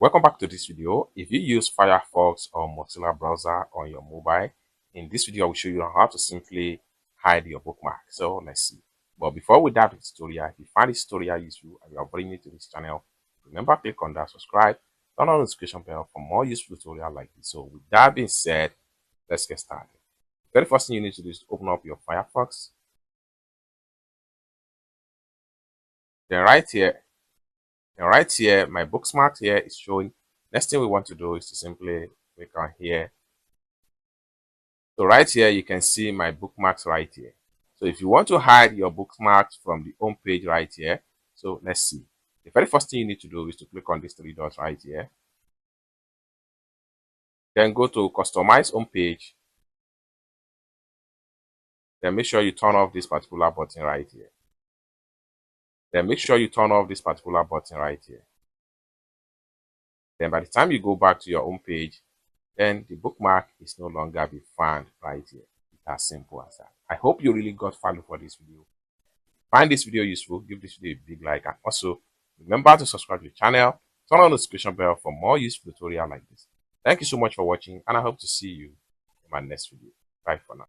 Welcome back to this video. If you use Firefox or Mozilla browser on your mobile, in this video I will show you how to simply hide your bookmark. So let's see. But before we dive into the tutorial, if you find this tutorial useful and you are brand new to this channel, remember to click on that subscribe, turn on the notification bell for more useful tutorials like this. So with that being said, let's get started. The very first thing you need to do is to open up your Firefox. Then right here, my bookmark here is showing. Next thing we want to do is to simply click on here. So right here, you can see my bookmarks right here. So if you want to hide your bookmarks from the home page right here, so let's see. The very first thing you need to do is to click on these three dots right here. Then go to customize home page. Then make sure you turn off this particular button right here. Then make sure you turn off this particular button right here. Then by the time you go back to your home page, then the bookmark is no longer be found right here. It's as simple as that. I hope you really got value for this video. Find this video useful, give this video a big like, and also remember to subscribe to the channel, turn on the notification bell for more useful tutorials like this. Thank you so much for watching, and I hope to see you in my next video. Bye for now.